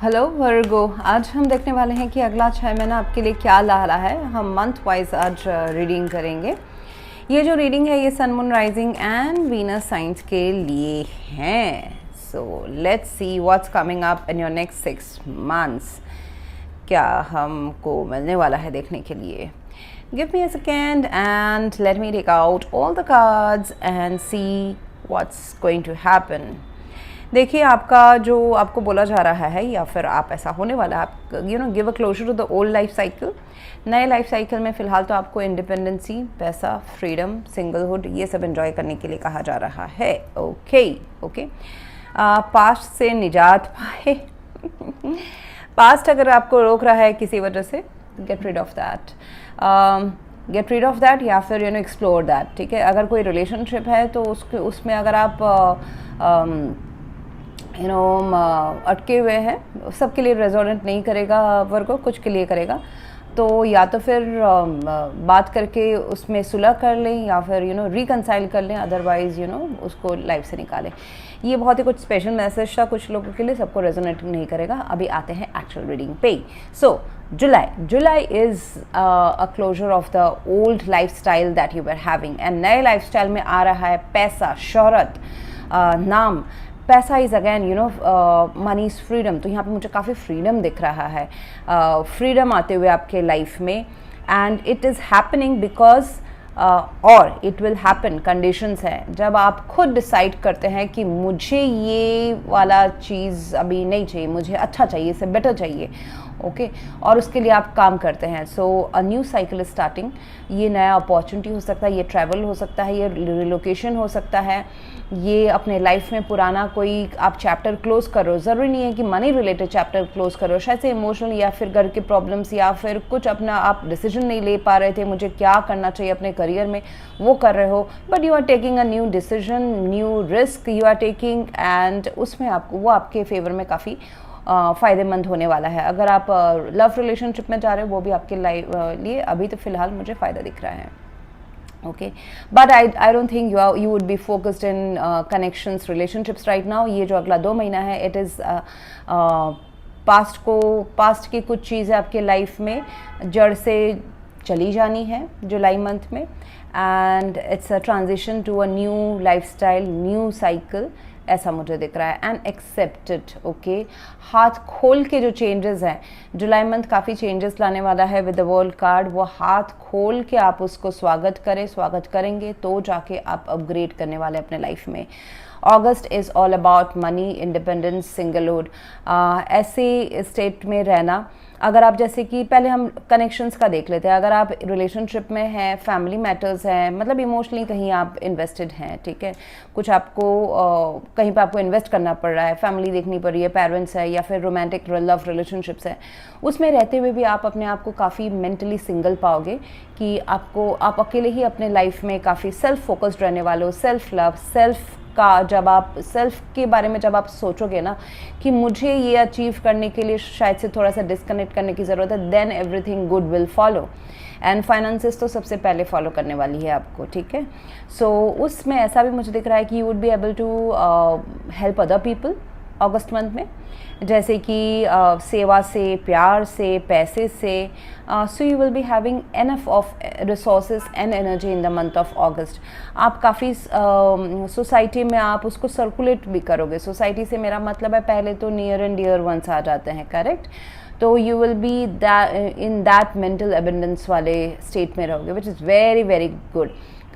Hello वर्गो, आज हम देखने वाले हैं कि अगला 6 महीना आपके लिए क्या ला रहा है। हम मंथ वाइज आज रीडिंग करेंगे। ये जो रीडिंग है ये sun moon rising and Venus signs के लिए हैं। So let's see what's coming up in your next 6 months. क्या हमको मिलने वाला है देखने के लिए। Give me a second and let me take out all the cards and see what's going to happen. देखिए, आपका जो आपको बोला जा रहा है या फिर आप ऐसा होने वाला है, आप give a closure to the old life cycle. नए लाइफ साइकिल में फ़िलहाल तो आपको इंडिपेंडेंसी, पैसा, फ्रीडम, सिंगलहुड ये सब एंजॉय करने के लिए कहा जा रहा है। ओके पास्ट से निजात पाए। पास्ट अगर आपको रोक रहा है किसी वजह से, गेट रिड ऑफ दैट या फिर एक्सप्लोर दैट। ठीक है, अगर कोई रिलेशनशिप है तो उसमें अगर आप अटके हुए हैं, सबके लिए रेजोनेट नहीं करेगा, वर्गो कुछ के लिए करेगा, तो या तो फिर बात करके उसमें सुलह कर लें या फिर रिकंसाइल कर लें, अदरवाइज उसको लाइफ से निकालें। ये बहुत ही कुछ स्पेशल मैसेज था कुछ लोगों के लिए, सबको रेजोनेट नहीं करेगा। अभी आते हैं एक्चुअल रीडिंग पे। So July is a closure of the old lifestyle that you were having and नए लाइफ स्टाइल में आ रहा है पैसा, शोहरत, नाम। पैसा is again money is freedom. तो यहाँ पे मुझे काफ़ी फ्रीडम दिख रहा है, फ्रीडम आते हुए आपके लाइफ में। And it is happening because और इट विल हैपन, कंडीशंस हैं जब आप खुद डिसाइड करते हैं कि मुझे ये वाला चीज़ अभी नहीं चाहिए, मुझे अच्छा चाहिए, इससे बेटर चाहिए। ओके और उसके लिए आप काम करते हैं। सो अ न्यू साइकिल स्टार्टिंग। ये नया अपॉर्चुनिटी हो सकता है, ये ट्रैवल हो सकता है, ये रिलोकेशन हो सकता है, ये अपने लाइफ में पुराना कोई आप चैप्टर क्लोज करो। ज़रूरी नहीं है कि मनी रिलेटेड चैप्टर क्लोज करो, शायद से इमोशनल या फिर घर के प्रॉब्लम्स या फिर कुछ अपना आप डिसीजन नहीं ले पा रहे थे, मुझे क्या करना चाहिए अपने करियर में, वो कर रहे हो, but you are taking a new decision, new risk you are taking and उसमें आपको वो आपके फेवर में काफ़ी फ़ायदेमंद होने वाला है। अगर आप लव रिलेशनशिप में जा रहे हो वो भी आपके लिए अभी तो फ़िलहाल मुझे फ़ायदा दिख रहा है। Okay but I don't think you would be focused in connections, relationships right now. ये जो अगला 2 महीना है इट इज़ पास्ट की कुछ चीज़ें आपके लाइफ में जड़ से चली जानी है जुलाई मंथ में and it's a transition to a new lifestyle, new cycle, ऐसा मुझे दिख रहा है। And accepted. ओके हाथ खोल के जो चेंजेस हैं, जुलाई मंथ काफ़ी चेंजेस लाने वाला है विद द वर्ल्ड कार्ड। वो हाथ खोल के आप उसको स्वागत करेंगे तो जाके आप अपग्रेड करने वाले अपने लाइफ में। August is all about money, independence, singlehood. ऐसे स्टेट में रहना। अगर आप जैसे कि पहले हम कनेक्शंस का देख लेते हैं, अगर आप रिलेशनशिप में हैं, फैमिली मैटर्स हैं, मतलब इमोशनली कहीं आप इन्वेस्टेड हैं, ठीक है, कुछ आपको कहीं पे आपको इन्वेस्ट करना पड़ रहा है, फैमिली देखनी पड़ रही है, पेरेंट्स है या फिर रोमांटिक लव रिलेशनशिप्स हैं, उसमें रहते हुए भी आप अपने आप को काफ़ी मेंटली सिंगल पाओगे कि आप अकेले ही अपने लाइफ में काफ़ी सेल्फ फोकस्ड रहने वाले हो। सेल्फ लव, सेल्फ का जब आप सेल्फ के बारे में जब आप सोचोगे ना कि मुझे ये अचीव करने के लिए शायद से थोड़ा सा डिस्कनेक्ट करने की ज़रूरत है, then everything good will follow. And finances तो सबसे पहले फॉलो करने वाली है आपको, ठीक है। सो उसमें ऐसा भी मुझे दिख रहा है कि you would be able to help other people अगस्त मंथ में, जैसे कि सेवा से, प्यार से, पैसे से। So you will be having enough of resources and energy in the month of August. आप काफ़ी सोसाइटी में आप उसको सर्कुलेट भी करोगे। सोसाइटी से मेरा मतलब है पहले तो नियर एंड डियर वंस आ जाते हैं, करेक्ट। तो you will be in that mental abundance वाले स्टेट में रहोगे, which is very very good.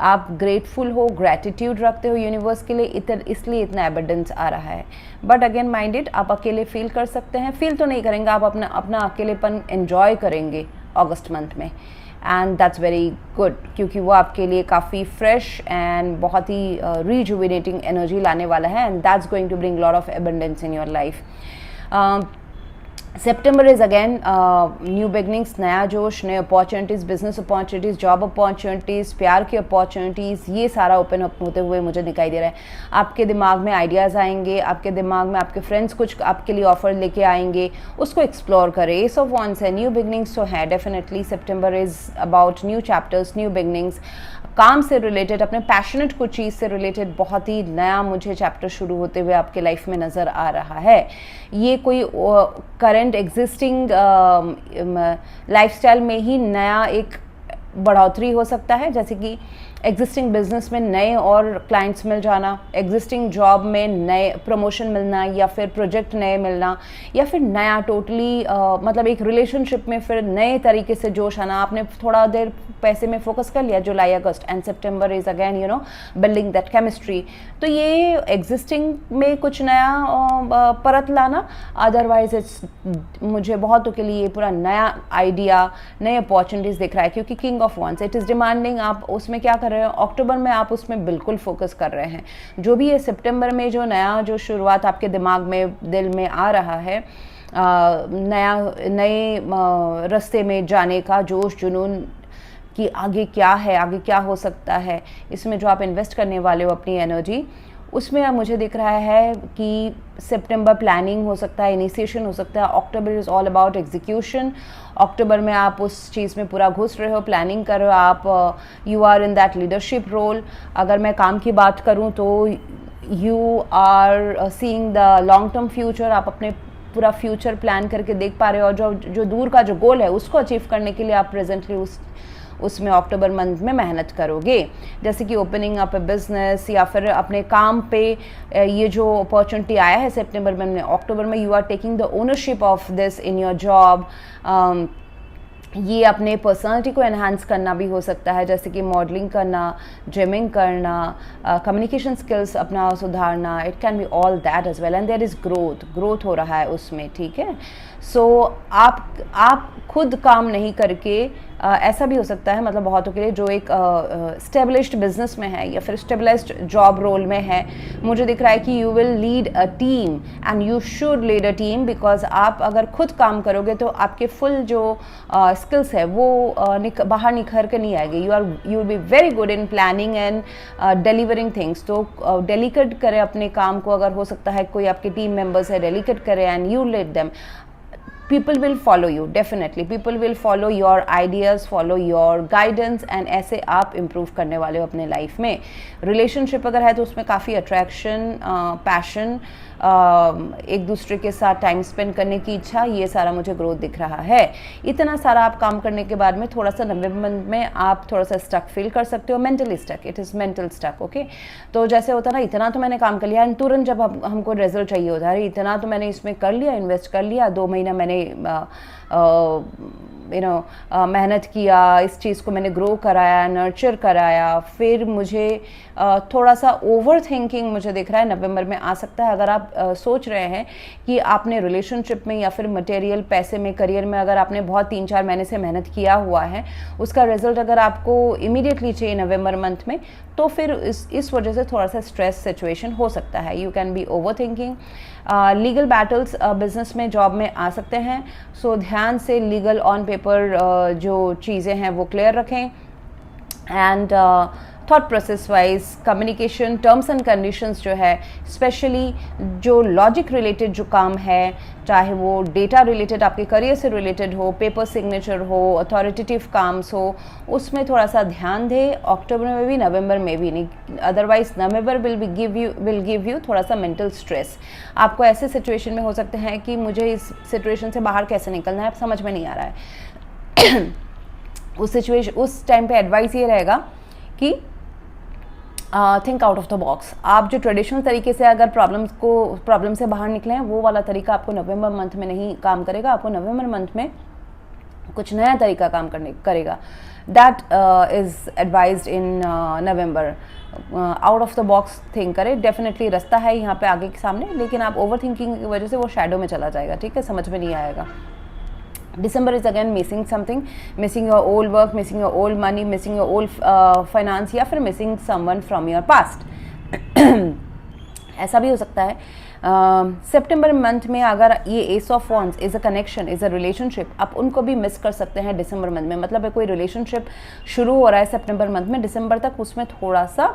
आप ग्रेटफुल हो, ग्रैटिट्यूड रखते हो यूनिवर्स के लिए, इसलिए इतना एबंडेंस आ रहा है। बट अगेन माइंडेड, आप अकेले फील कर सकते हैं, फील तो नहीं करेंगे, आप अपना अकेलेपन एंजॉय करेंगे अगस्त मंथ में एंड दैट्स वेरी गुड, क्योंकि वो आपके लिए काफ़ी फ्रेश एंड बहुत ही रिजुविनेटिंग एनर्जी लाने वाला है and that's going to bring lot of abundance in your life. September is again new beginnings, नया जोश, नए opportunities, business opportunities, job opportunities, प्यार की अपॉर्चुनिटीज़, ये सारा ओपन अप होते हुए मुझे दिखाई दे रहा है। आपके दिमाग में आइडियाज़ आएंगे, आपके दिमाग में आपके फ्रेंड्स कुछ आपके लिए ऑफर लेके आएंगे, उसको एक्सप्लोर करें। एस ऑफ वॉन्ड्स है, न्यू बिगनिंग्स तो है definitely. September is about new chapters, new beginnings, काम से रिलेटेड, अपने पैशनेट कुछ चीज़ से रिलेटेड बहुत ही नया मुझे चैप्टर शुरू होते हुए आपके लाइफ में नज़र आ रहा है। ये कोई करंट एग्जिस्टिंग लाइफस्टाइल में ही नया एक बढ़ोतरी हो सकता है, जैसे कि एग्जिस्टिंग बिजनेस में नए और क्लाइंट्स मिल जाना, एग्जिस्टिंग जॉब में नए प्रमोशन मिलना, या फिर प्रोजेक्ट नए मिलना, या फिर नया टोटली मतलब एक रिलेशनशिप में फिर नए तरीके से जोश आना। आपने थोड़ा देर पैसे में फोकस कर लिया July August, and September is again you know building that chemistry. तो ये एग्जिस्टिंग में कुछ नया परत लाना, अदरवाइज इट्स मुझे बहुतों के लिए पूरा नया आइडिया, नए अपॉर्चुनिटीज़ दिख रहा है, क्योंकि king of wands it is demanding. आप उसमें क्या कर रहे हो, अक्टूबर में आप उसमें बिल्कुल फोकस कर रहे हैं। जो भी है सितंबर में जो नया जो शुरुआत आपके दिमाग में, दिल में आ रहा है, नए रास्ते में जाने का जोश जुनून कि आगे क्या है, आगे क्या हो सकता है, इसमें जो आप इन्वेस्ट करने वाले हो अपनी एनर्जी, उसमें अब मुझे दिख रहा है कि सितंबर प्लानिंग हो सकता है, इनिशिएशन हो सकता है। अक्टूबर इज़ ऑल अबाउट एग्जीक्यूशन। अक्टूबर में आप उस चीज़ में पूरा घुस रहे हो, प्लानिंग कर रहे हो, आप you are in that leadership role. अगर मैं काम की बात करूं तो you are seeing the long term future, आप अपने पूरा फ्यूचर प्लान करके देख पा रहे हो, और जो दूर का जो गोल है उसको अचीव करने के लिए आप प्रेजेंटली उसमें अक्टूबर मंथ में मेहनत करोगे, जैसे कि ओपनिंग अप ए बिजनेस, या फिर अपने काम पे ये जो अपॉर्चुनिटी आया है सितंबर में, अक्टूबर में you are taking the ownership of this in your job. ये अपने पर्सनालिटी को एनहांस करना भी हो सकता है, जैसे कि मॉडलिंग करना, जिमिंग करना, कम्युनिकेशन स्किल्स अपना सुधारना। It can be all that as well, and there is growth हो रहा है उसमें, ठीक है। सो आप खुद काम नहीं करके ऐसा भी हो सकता है, मतलब बहुतों के लिए जो एक स्टेब्लिश्ड बिजनेस में है या फिर स्टेबलाइज्ड जॉब रोल में है, मुझे दिख रहा है कि you will lead a team, and you should lead a team, because आप अगर खुद काम करोगे तो आपके फुल जो स्किल्स है वो बाहर निखर के नहीं आएगी। You will be very good in planning and delivering things. तो डेलीकेट करें अपने काम को, अगर हो सकता है कोई आपके टीम मेंबर्स है, डेलीकेट करें and you lead them. People will follow you, definitely people will follow your ideas, follow your guidance, and ऐसे आप improve करने वाले हो अपने लाइफ में। रिलेशनशिप अगर है तो उसमें काफ़ी अट्रैक्शन, पैशन, एक दूसरे के साथ टाइम स्पेंड करने की इच्छा, ये सारा मुझे ग्रोथ दिख रहा है। इतना सारा आप काम करने के बाद में थोड़ा सा नवंबर में आप थोड़ा सा स्टक फील कर सकते हो, mentally stuck, it is mental stuck, okay. तो जैसे होता ना, इतना तो मैंने काम कर लिया, तुरंत जब हमको रिजल्ट चाहिए होता है, इतना तो मैंने इसमें कर लिया, इन्वेस्ट कर लिया, 2 महीना मैंने मेहनत किया, इस चीज़ को मैंने ग्रो कराया, नर्चर कराया, फिर मुझे थोड़ा सा ओवर थिंकिंग मुझे दिख रहा है नवंबर में आ सकता है। अगर आप सोच रहे हैं कि आपने रिलेशनशिप में या फिर मटेरियल पैसे में, करियर में अगर आपने बहुत 3-4 महीने से मेहनत किया हुआ है, उसका रिजल्ट अगर आपको इमीडिएटली चाहिए नवंबर मंथ में, तो फिर इस वजह से थोड़ा सा स्ट्रेस सिचुएशन हो सकता है। You can be over thinking. Legal battles business में, जॉब में आ सकते हैं, सो ध्यान से लीगल ऑन पेपर जो चीज़ें हैं वो क्लियर रखें। And thought process wise communication, terms and conditions जो है, स्पेशली जो लॉजिक रिलेटेड जो काम है, चाहे वो डेटा रिलेटेड आपके करियर से रिलेटेड हो, पेपर सिग्नेचर हो, अथॉरिटेटिव काम्स हो, उसमें थोड़ा सा ध्यान दें। अक्टूबर में भी, नवंबर में भी नहीं, otherwise November will give you थोड़ा सा मेंटल स्ट्रेस। आपको ऐसे सिचुएशन में हो सकते हैं कि मुझे इस सिचुएशन से बाहर कैसे निकलना है, समझ में नहीं आ रहा है। उस टाइम पे एडवाइस ये रहेगा कि think out of the box. आप जो ट्रेडिशनल तरीके से अगर प्रॉब्लम से बाहर निकले हैं, वो वाला तरीका आपको नवंबर मंथ में नहीं काम करेगा। आपको नवंबर मंथ में कुछ नया तरीका काम करेगा। That is advised in November. Out of the box think करें। डेफिनेटली रास्ता है यहाँ पे आगे के सामने, लेकिन आप ओवर थिंकिंग की वजह से वो शैडो में चला जाएगा, ठीक है, समझ में नहीं आएगा। December is again missing something, missing your old work, missing your old money, missing your old finance, या फिर missing someone from your past। ऐसा भी हो सकता है। सितंबर मंथ में अगर ये S of wands is a connection, is a relationship, आप उनको भी मिस कर सकते हैं दिसंबर मंथ में। मतलब कोई रिलेशनशिप शुरू हो रहा है सितंबर मंथ में, दिसंबर तक उसमें थोड़ा सा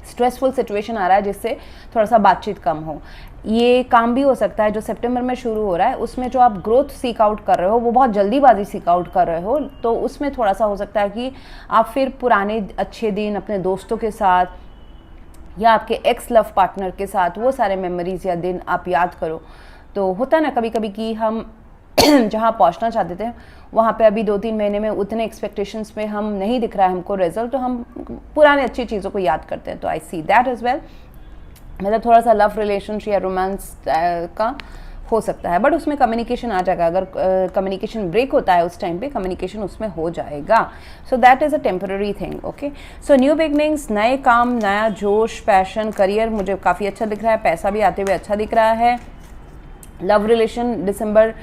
स्ट्रेसफुल सिचुएशन आ रहा है जिससे थोड़ा सा बातचीत कम हो। ये काम भी हो सकता है जो सितंबर में शुरू हो रहा है, उसमें जो आप ग्रोथ सीक आउट कर रहे हो वो बहुत जल्दीबाजी सीक आउट कर रहे हो, तो उसमें थोड़ा सा हो सकता है कि आप फिर पुराने अच्छे दिन अपने दोस्तों के साथ या आपके एक्स लव पार्टनर के साथ वो सारे मेमोरीज या दिन आप याद करो। तो होता है ना कभी कभी कि हम जहाँ पहुँचना चाहते थे वहाँ पे अभी 2-3 महीने में उतने एक्सपेक्टेशंस में हम नहीं दिख रहा है हमको रिजल्ट, तो हम पुराने अच्छी चीज़ों को याद करते हैं। तो आई सी दैट एज वेल, मतलब थोड़ा सा लव रिलेशनशिप या रोमांस का हो सकता है, बट उसमें कम्युनिकेशन आ जाएगा। अगर कम्युनिकेशन ब्रेक होता है उस टाइम पे कम्युनिकेशन उसमें हो जाएगा। So that is a temporary thing. Okay, so new beginnings, नए काम, नया जोश, पैशन, करियर मुझे काफ़ी अच्छा दिख रहा है, पैसा भी आते हुए अच्छा दिख रहा है। लव रिलेशन दिसंबर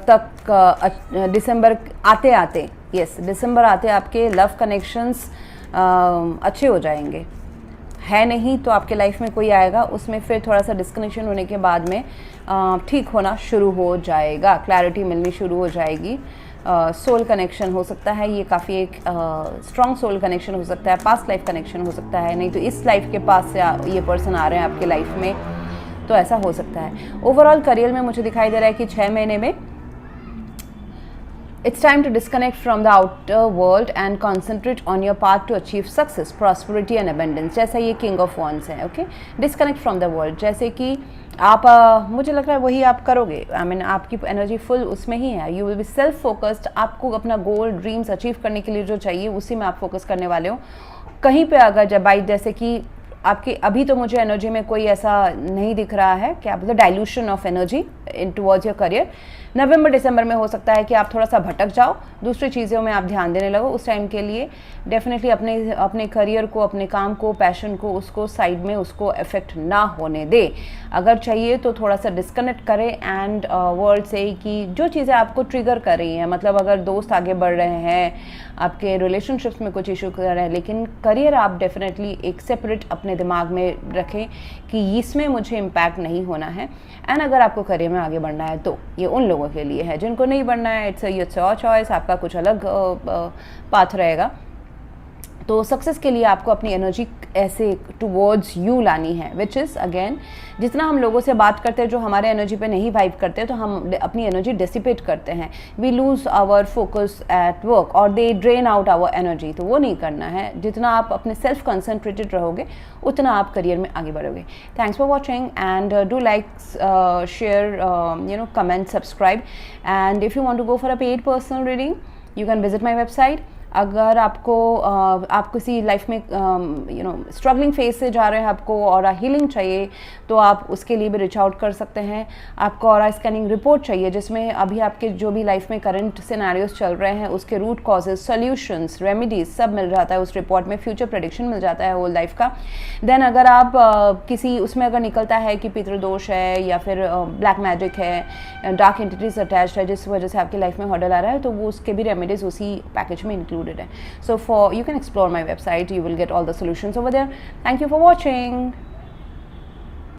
तक, दिसंबर आते आते, यस दिसंबर आते आपके लव कनेक्शंस अच्छे हो जाएंगे। है नहीं तो आपके लाइफ में कोई आएगा, उसमें फिर थोड़ा सा डिस्कनेक्शन होने के बाद में ठीक होना शुरू हो जाएगा, क्लैरिटी मिलनी शुरू हो जाएगी। सोल कनेक्शन हो सकता है, ये काफ़ी एक स्ट्रॉन्ग सोल कनेक्शन हो सकता है, पास्ट लाइफ कनेक्शन हो सकता है, नहीं तो इस लाइफ के पास से ये पर्सन आ रहे हैं आपके लाइफ में, तो ऐसा हो सकता है। ओवरऑल करियर में मुझे दिखाई दे रहा है कि 6 महीने में it's time to disconnect from the outer world and concentrate on your path to achieve success, prosperity and abundance। जैसा ये किंग ऑफ वॉन्ड्स है, okay, disconnect from the world, जैसे कि आप मुझे लग रहा है वही आप करोगे। आई मीन आपकी एनर्जी फुल उसमें ही है। You will be self focused, आपको अपना गोल ड्रीम्स अचीव करने के लिए जो चाहिए उसी में आप फोकस करने वाले हो। कहीं पे अगर जब बाई जैसे कि आपके अभी तो मुझे एनर्जी में कोई ऐसा नहीं दिख रहा है, क्या बोलते dilution of energy in towards your career. नवंबर दिसंबर में हो सकता है कि आप थोड़ा सा भटक जाओ, दूसरी चीज़ों में आप ध्यान देने लगो। उस टाइम के लिए डेफिनेटली अपने करियर को, अपने काम को, पैशन को, उसको साइड में उसको अफेक्ट ना होने दे। अगर चाहिए तो थोड़ा सा डिस्कनेक्ट करें एंड वर्ल्ड से कि जो चीज़ें आपको ट्रिगर कर रही हैं, मतलब अगर दोस्त आगे बढ़ रहे हैं, आपके रिलेशनशिप्स में कुछ इशू कर रहे हैं, लेकिन करियर आप डेफिनेटली एक सेपरेट अपने दिमाग में रखें कि इसमें मुझे इम्पैक्ट नहीं होना है। एंड अगर आपको करियर में आगे बढ़ना है तो ये उन लोगों के लिए है, जिनको नहीं बढ़ना है इट्स योर चॉइस, आपका कुछ अलग पाथ रहेगा। तो सक्सेस के लिए आपको अपनी एनर्जी ऐसे टुवर्ड्स यू लानी है, विच इज़ अगेन जितना हम लोगों से बात करते हैं जो हमारे एनर्जी पे नहीं वाइब करते तो हम अपनी एनर्जी डिसिपेट करते हैं, we lose our focus at work और they drain out our energy. तो वो नहीं करना है, जितना आप अपने सेल्फ कंसंट्रेटेड रहोगे उतना आप करियर में आगे बढ़ोगे। Thanks for watching and do like, share, comment, subscribe and if you want to go for a paid personal reading you can visit my website. अगर आपको आप किसी लाइफ में स्ट्रगलिंग फेज से जा रहे हैं आपको और हीलिंग चाहिए तो आप उसके लिए भी रिच आउट कर सकते हैं। आपको और स्कैनिंग रिपोर्ट चाहिए जिसमें अभी आपके जो भी लाइफ में करंट सिनेरियोस चल रहे हैं उसके रूट कॉजेज, सॉल्यूशंस, रेमेडीज सब मिल जाता है उस रिपोर्ट में, फ्यूचर प्रेडिक्शन मिल जाता है होल लाइफ का। देन अगर आप किसी उसमें अगर निकलता है कि पितृदोष है या फिर ब्लैक मैजिक है, डार्क एंटिटीज अटैच्ड है जिस वजह से आपकी लाइफ में हर्डल आ रहा है, तो वो उसके भी रेमेडीज उसी पैकेज में इंक्लूड है। So you can explore my website, you will get all the solutions over there. Thank you for watching.